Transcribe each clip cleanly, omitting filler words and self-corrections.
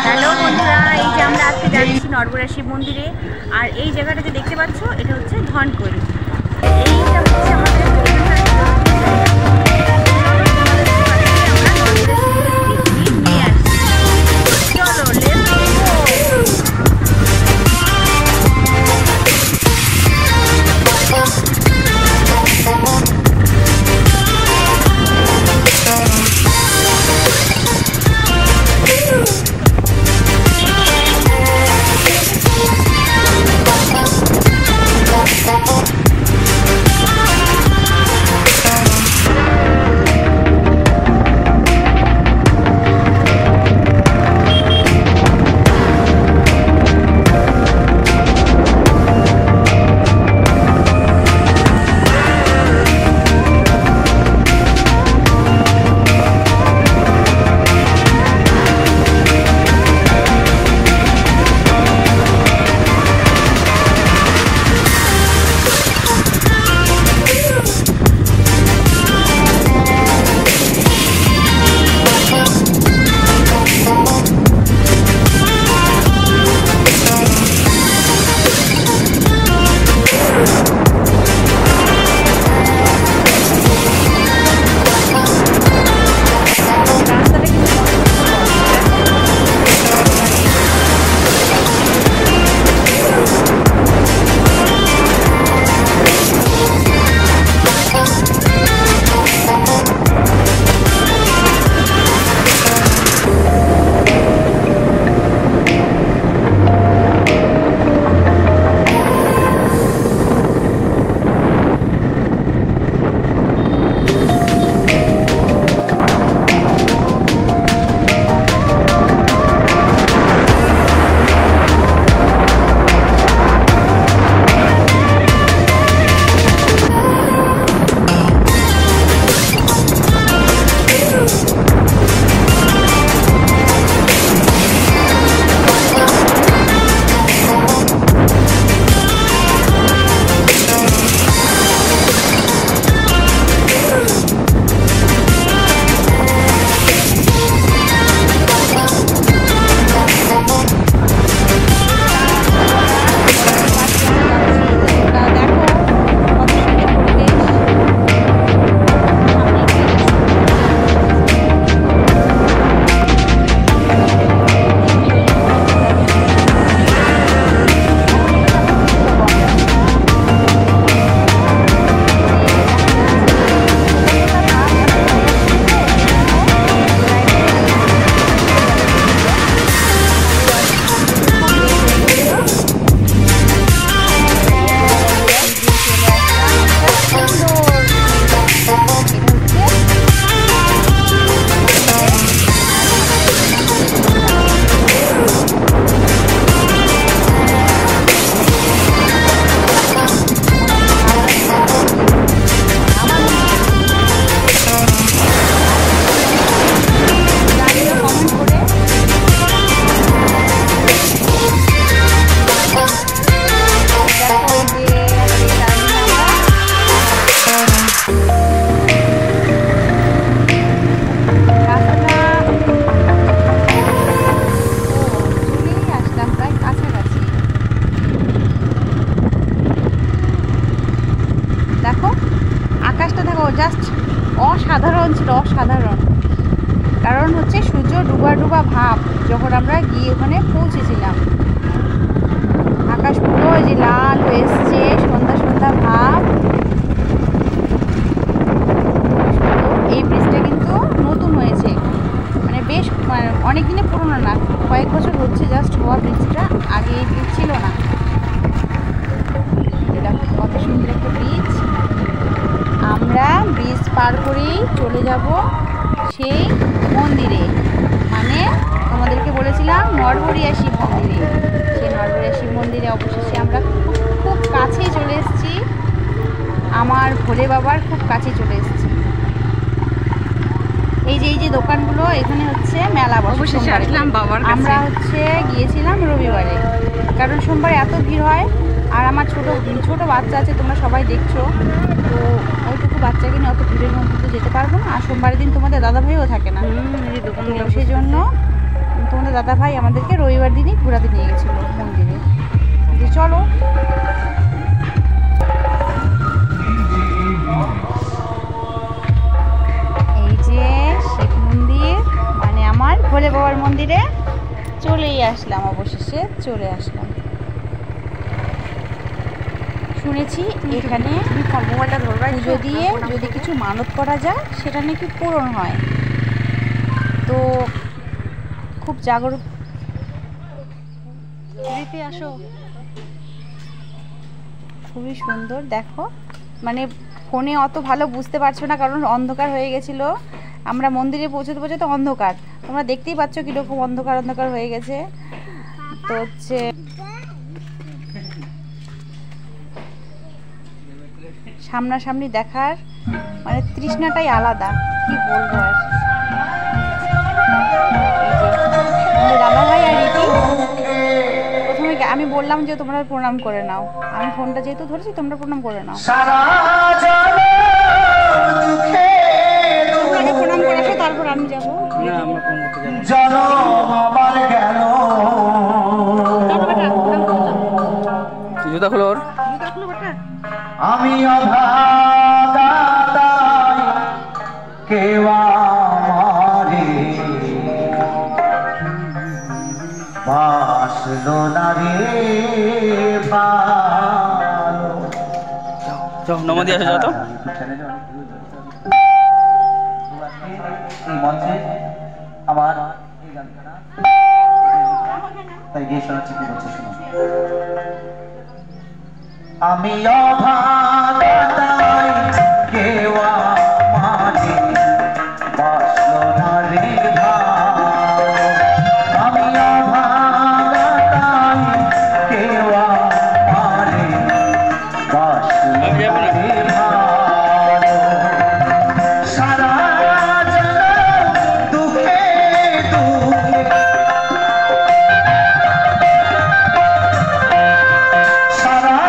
Hello বন্ধুরা, এই যে আমরা আজকে যাচ্ছি নরবরা শিব মন্দিরে। আর এই জায়গাটা যে দেখতে পাচ্ছ, এটা হচ্ছে ধনকৈল। এইটা হচ্ছে আমাদের নিয়ে আসছি। চলো লেটস গো। জাস্ট অসাধারণ ছিল, অসাধারণ। কারণ হচ্ছে সূর্য ডুবা ডুবা ভাব যখন আমরা গিয়ে ওখানে পৌঁছেছিলাম। আকাশ পুরো যে লাল হয়ে এসছে, সন্ধ্যা সন্ধ্যা ভাব। এই ব্রিজটা কিন্তু নতুন হয়েছে, মানে বেশ অনেক দিনে পুরনো না, কয়েক বছর হচ্ছে জাস্ট হওয়া ব্রিজটা। আগে এই ব্রিজ ছিল না। এটা কত সুন্দর একটা ব্রিজ। আমরা ব্রিজ পার করেই চলে যাব সেই মন্দিরে, মানে তোমাদেরকে বলেছিলাম নরবরিয়া শিব মন্দিরে। সেই নরবরিয়া শিব মন্দিরে অবশেষে আমরা খুব কাছেই চলে এসেছি, আমার ভোলে বাবার খুব কাছে চলে এসেছি। এই যে দোকানগুলো, এখানে হচ্ছে মেলা বসে। আমরা হচ্ছে গিয়েছিলাম রবিবারে, কারণ সোমবারে এত ভিড় হয়। আর আমার ছোট বাচ্চা আছে, তোমরা সবাই দেখছো, তো ওইটুকু বাচ্চাকে নিয়ে অত ভিড়ের মধ্যে তো যেতে পারবো না। আর সোমবারের দিন তোমাদের দাদাভাইও থাকে না, সেই জন্য তোমাদের তোমাদের দাদাভাই আমাদেরকে রবিবার দিনই ঘোরাতে নিয়ে গেছিলো মন্দিরে। যে চলো, এই যে শিব মন্দির মানে আমার ভোলে বাবার মন্দিরে চলেই আসলাম, অবশেষে চলে আসলাম। শুনেছি এখানে পুজো দিয়ে যদি কিছু মানত করা যায় সেটা নাকি পূরণ হয়, তো খুব জাগরুক। আসো, খুবই সুন্দর দেখো, মানে ফোনে অত ভালো বুঝতে পারছো না কারণ অন্ধকার হয়ে গেছিলো। আমরা মন্দিরে পৌঁছতে পৌঁছতে অন্ধকার, তোমরা দেখতেই পাচ্ছ কীরকম অন্ধকার অন্ধকার হয়ে গেছে। তো হচ্ছে সামনাসামনি দেখার মানে তৃষ্ণাটাই আলাদা, কি বলবো আর। দাদাভাই আর রীতি প্রথমে আমি বললাম যে তোমরা প্রণাম করে নাও, আমি ফোনটা যেহেতু ধরেছি তোমরা প্রণাম করে নাও। প্রণাম করে আসো, তারপর আমি যাবো। জুতা খুলো, আমি কেওয়া মারে বাসলো না রে নমো দিয়ে আসো, যাও তো। এই মঞ্চে আমার এই গানটা না তাই গিয়ে শোনাচ্ছি, কি বলছে শোনো। আমি অভাগাতাই কেওয়া মাঝে বাসলো না রে ভালো, আমি অভাগাতাই কেওয়া মাঝে বাসলো না রে ভালো, সারা দুঃখে দুঃখে সারা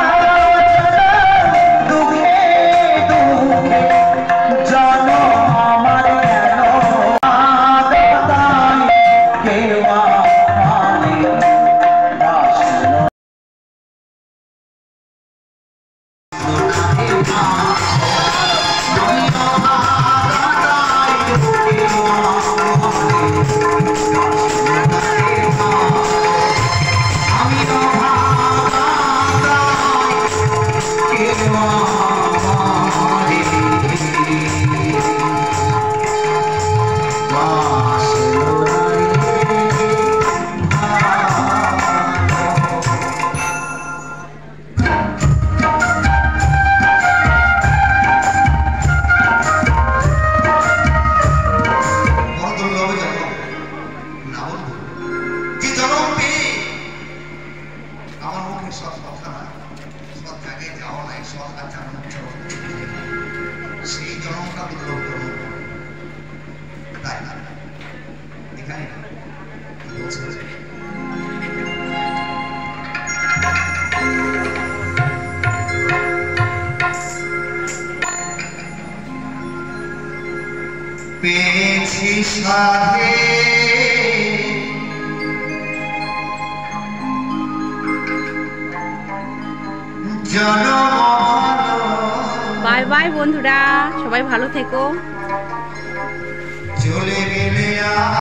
সেই জনমটা দুর্লভ জনম, তাই এখানে বলছে পেয়েছি সাথে বাই বাই বন্ধুরা, সবাই ভালো থেকো। চলে গেলে